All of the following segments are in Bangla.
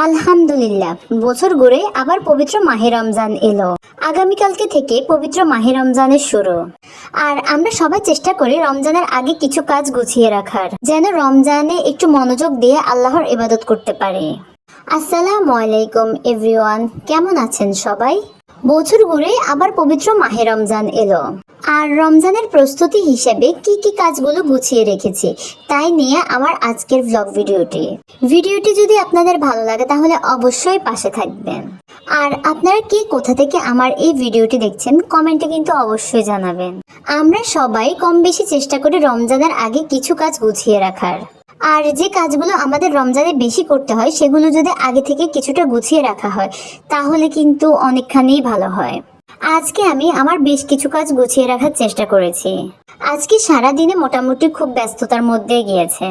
আলহামদুলিল্লাহ, বছর ঘুরে আবার পবিত্র মাহে রমজান এলো। আগামীকালকে থেকে পবিত্র মাহে রমজানের শুরু। আর আমরা সবাই চেষ্টা করি রমজানের আগে কিছু কাজ গুছিয়ে রাখার, যেন রমজানে একটু মনোযোগ দিয়ে আল্লাহর ইবাদত করতে পারে। আসসালামু আলাইকুম এভরিওয়ান, কেমন আছেন সবাই? বছর ঘুরে আবার পবিত্র মাহে রমজান এলো, আর রমজানের প্রস্তুতি হিসেবে কি কি কাজগুলো গুছিয়ে রেখেছি তাই নিয়ে আমার আজকের ব্লগ ভিডিওটি যদি আপনাদের ভালো লাগে তাহলে অবশ্যই পাশে থাকবেন। আর আপনারা কে কোথা থেকে আমার এই ভিডিওটি দেখছেন কমেন্টে কিন্তু অবশ্যই জানাবেন। আমরা সবাই কম বেশি চেষ্টা করি রমজানের আগে কিছু কাজ গুছিয়ে রাখার, আর যে কাজগুলো আমাদের রমজানে বেশি করতে হয় সেগুলো যদি আগে থেকে কিছুটা গুছিয়ে রাখা হয় তাহলে কিন্তু অনেকখানি ভালো হয়। আজকে আমি আমার বেশ কিছু কাজ গুছিয়ে রাখার চেষ্টা করেছি। আজকে সারা দিনে মোটামুটি খুব ব্যস্ততার মধ্যে গিয়েছে।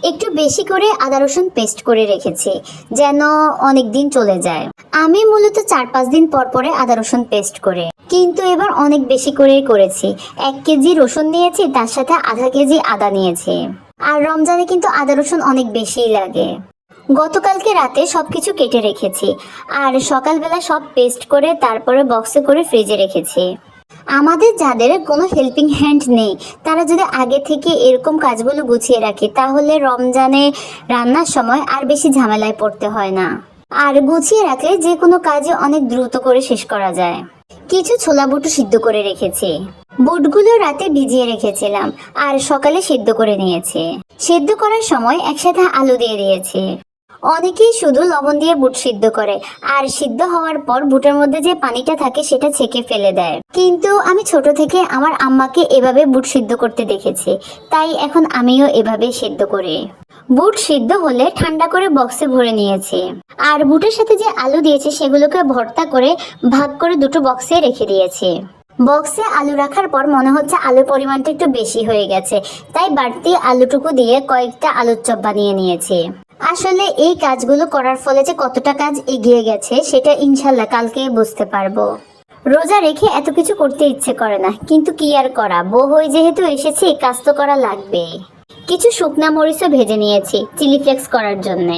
একটু বেশি করে আদা রসুন পেস্ট করে রেখেছি যেন অনেক দিন চলে যায়। আমি মূলত 4-5 দিন পর পরে আদা রসুন পেস্ট করে, কিন্তু এবার অনেক বেশি করেই করেছি। 1 কেজি রসুন নিয়েছি, তার সাথে আধা কেজি আদা নিয়েছি। আর রমজানে কিন্তু আদা রসুন অনেক বেশিই লাগে। গতকালকে রাতে সবকিছু কেটে রেখেছি, আর সকালবেলা সব পেস্ট করে তারপরে বক্সে করে ফ্রিজে রেখেছি। আমাদের যাদের কোনো হেল্পিং হ্যান্ড নেই তারা যদি আগে থেকে এরকম কাজগুলো গুছিয়ে রাখে তাহলে রমজানে রান্নার সময় আর বেশি ঝামেলায় পড়তে হয় না। আর গুছিয়ে রাখলে যে কোনো কাজে অনেক দ্রুত করে শেষ করা যায়। কিছু ছোলা বুটো সিদ্ধ করে রেখেছি। বুটগুলো রাতে ভিজিয়ে রেখেছিলাম আর সকালে সিদ্ধ করে নিয়েছি। সিদ্ধ করার সময় একসাথে আলু দিয়ে দিয়েছি। অনেকেই শুধু লবণ দিয়ে বুট সিদ্ধ করে, আর সিদ্ধ হওয়ার পর বুটের মধ্যে যে পানিটা থাকে সেটা ছেঁকে ফেলে দেয়। কিন্তু আমি ছোট থেকে আমার আম্মাকে এভাবে বুট সিদ্ধ করতে দেখেছি, তাই এখন আমিও এভাবে সিদ্ধ করি। বুট সিদ্ধ হলে ঠান্ডা করে বক্সে ভরে নিয়েছি। আর বুটের সাথে যে আলু দিয়েছি সেগুলোকে ভর্তা করে ভাগ করে দুটো বক্সে রেখে দিয়েছি। বক্সে আলু রাখার পর মনে হচ্ছে আলুর পরিমাণটা একটু বেশি হয়ে গেছে, তাই বাড়তি আলুটুকু দিয়ে কয়েকটা আলুর চপ বানিয়ে নিয়েছি। আসলে এই কাজগুলো করার ফলে যে কতটা কাজ এগিয়ে গেছে সেটা ইনশাল্লাহ কালকে বুঝতে পারবো। রোজা রেখে এত কিছু করতে ইচ্ছে করে না, কিন্তু কি আর করা, বউ হয়ে যেহেতু এসেছি কাজ তো করা লাগবেই। কিছু শুকনা মরিচও ভেজে নিয়েছি চিলি ফ্লেক্স করার জন্য।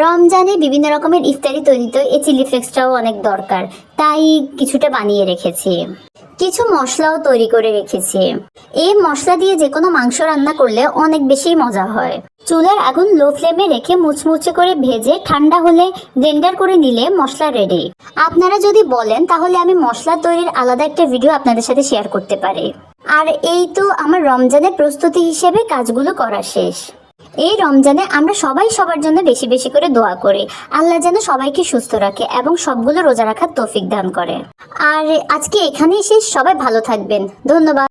রমজানে বিভিন্ন রকমের ইফতারি তৈরিতে এই চিলি ফ্লেক্সটাও অনেক দরকার, তাই কিছুটা বানিয়ে রেখেছি। কিছু মশলাও তৈরি করে রেখেছি। এই মশলা দিয়ে যে কোনো মাংস রান্না করলে অনেক বেশি মজা হয়। চুলার আগুন লো ফ্লেমে রেখে মুচমুচে করে ভেজে ঠান্ডা হলে ব্লেন্ডার করে নিলে মশলা রেডি। আপনারা যদি বলেন তাহলে আমি মশলা তৈরির আলাদা একটা ভিডিও আপনাদের সাথে শেয়ার করতে পারি। আর এই তো আমার রমজানের প্রস্তুতি হিসেবে কাজগুলো করা শেষ। এই রমজানে আমরা সবাই সবার জন্য বেশি বেশি করে দোয়া করি, আল্লাহ যেন সবাইকে সুস্থ রাখে এবং সবগুলো রোজা রাখার তৌফিক দান করে। আর আজকে এখানেই শেষ, সবাই ভালো থাকবেন, ধন্যবাদ।